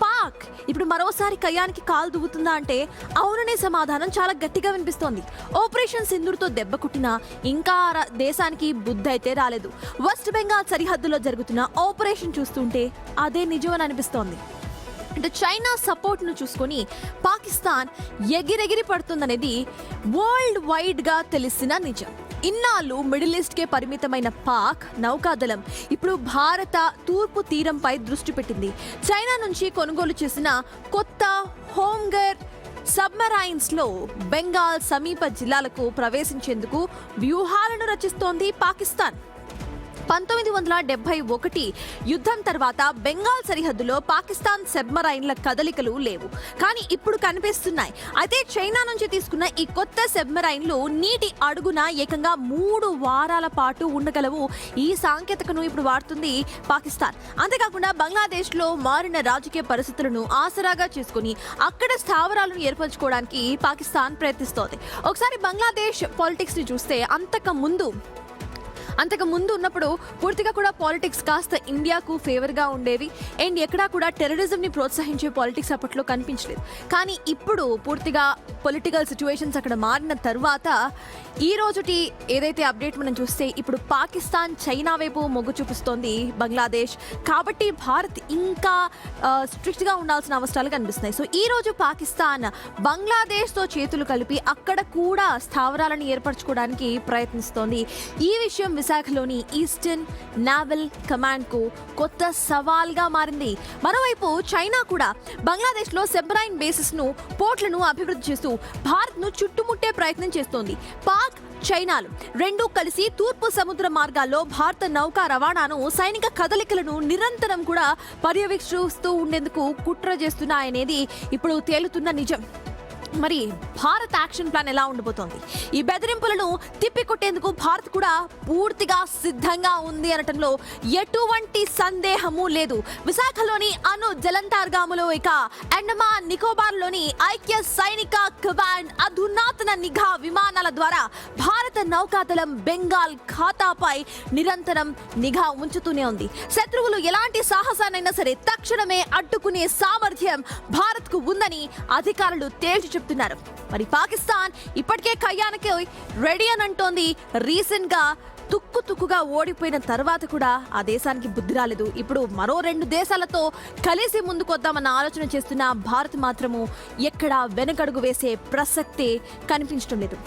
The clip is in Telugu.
పాక్ ఇప్పుడు మరోసారి కయ్యానికి కాలు దువ్వుతుందా అంటే అవుననే సమాధానం చాలా గట్టిగా వినిపిస్తోంది. ఆపరేషన్ సింధూర్తో దెబ్బ కుట్టినా ఇంకా దేశానికి బుద్ధి అయితే రాలేదు. వెస్ట్ బెంగాల్ సరిహద్దులో జరుగుతున్న ఆపరేషన్ చూస్తుంటే అదే నిజమని అనిపిస్తోంది. అంటే చైనా సపోర్ట్ను చూసుకొని పాకిస్తాన్ ఎగిరెగిరి పడుతుందనేది వరల్డ్ వైడ్గా తెలిసిన నిజం. ఇన్నాళ్ళు మిడిల్ ఈస్ట్కే పరిమితమైన పాక్ నౌకాదళం ఇప్పుడు భారత తూర్పు తీరంపై దృష్టి పెట్టింది. చైనా నుంచి కొనుగోలు చేసిన కొత్త హోమ్గర్ సబ్మెరైన్స్లో బెంగాల్ సమీప జిల్లాలకు ప్రవేశించేందుకు వ్యూహాలను రచిస్తోంది పాకిస్తాన్. 1971 యుద్ధం తర్వాత బెంగాల్ సరిహద్దులో పాకిస్తాన్ సబ్మెరైన్ల కదలికలు లేవు, కానీ ఇప్పుడు కనిపిస్తున్నాయి. అయితే చైనా నుంచి తీసుకున్న ఈ కొత్త సబ్మెరైన్లు నీటి అడుగున ఏకంగా 3 వారాల పాటు ఉండగలవు. ఈ సాంకేతికను ఇప్పుడు వాడుతుంది పాకిస్తాన్. అంతేకాకుండా బంగ్లాదేశ్లో మారిన రాజకీయ పరిస్థితులను ఆసరాగా చేసుకుని అక్కడ స్థావరాలను ఏర్పరచుకోవడానికి పాకిస్తాన్ ప్రయత్నిస్తోంది. ఒకసారి బంగ్లాదేశ్ పాలిటిక్స్ ని చూస్తే అంతకు ముందు ఉన్నప్పుడు పూర్తిగా కూడా పాలిటిక్స్ కాస్త ఇండియాకు ఫేవర్గా ఉండేవి. అండ్ ఎక్కడా కూడా టెర్రరిజంని ప్రోత్సహించే పాలిటిక్స్ అప్పట్లో కనిపించలేదు. కానీ ఇప్పుడు పూర్తిగా పొలిటికల్ సిచ్యువేషన్స్ అక్కడ మారిన తర్వాత ఈ రోజుటి ఏదైతే అప్డేట్ మనం చూస్తే ఇప్పుడు పాకిస్తాన్ చైనా వైపు మొగ్గు చూపిస్తోంది బంగ్లాదేశ్. కాబట్టి భారత్ ఇంకా స్ట్రిక్ట్గా ఉండాల్సిన అవసరాలు కనిపిస్తున్నాయి. సో ఈ రోజు పాకిస్తాన్ బంగ్లాదేశ్తో చేతులు కలిపి అక్కడ కూడా స్థావరాలను ఏర్పరచుకోవడానికి ప్రయత్నిస్తోంది. ఈ విషయం విశాఖలోని ఈస్టర్న్ నావల్ కమాండ్ కు కొత్త సవాల్గా మారింది. మరోవైపు చైనా కూడా బంగ్లాదేశ్ లో సబ్మెరైన్ బేసెస్ ను పోర్ట్లను అభివృద్ధి చేస్తూ భారత్ ను చుట్టుముట్టే ప్రయత్నం చేస్తోంది. పాక్ చైనాలు రెండూ కలిసి తూర్పు సముద్ర మార్గాల్లో భారత నౌకా రవాణాను సైనిక కదలికలను నిరంతరం కూడా పర్యవేక్షిస్తూ ఉండేందుకు కుట్ర చేస్తున్నాయనేది ఇప్పుడు తేలుతున్న నిజం. మరి భారత్ యాక్షన్ ప్లాన్ ఎలా ఉండబోతోంది? ఈ బెదిరింపులను తిప్పికొట్టేందుకు భారత్ కూడా పూర్తిగా సిద్ధంగా ఉంది అనటంలో ఎటువంటి సందేహము లేదు. విశాఖలోని అను జలంతర్గాములో ఇక అండమాన్ నికోబార్లోని ఐక్య సైనిక కమాండ్ అధునాతన నిఘా విమానాల ద్వారా భారత నౌకాదళం బెంగాల్ ఖాతాపై నిరంతరం నిఘా ఉంచుతూనే ఉంది. శత్రువులు ఎలాంటి సాహసానైనా సరే తక్షణమే అడ్డుకునే సామర్థ్యం భారత్ కు ఉందని అధికారులు తేల్చి చెప్తున్నారు. మరి పాకిస్తాన్ ఇప్పటికే కయ్యానికి రెడీ అని అంటోంది. రీసెంట్ గా తుక్కుగా ఓడిపోయిన తర్వాత కూడా ఆ దేశానికి బుద్ధి రాలేదు. ఇప్పుడు మరో 2 దేశాలతో కలిసి ముందుకొద్దామన్న ఆలోచన చేస్తున్న భారత్ మాత్రము ఎక్కడా వెనకడుగు వేసే ప్రసక్తే కనిపించడం లేదు.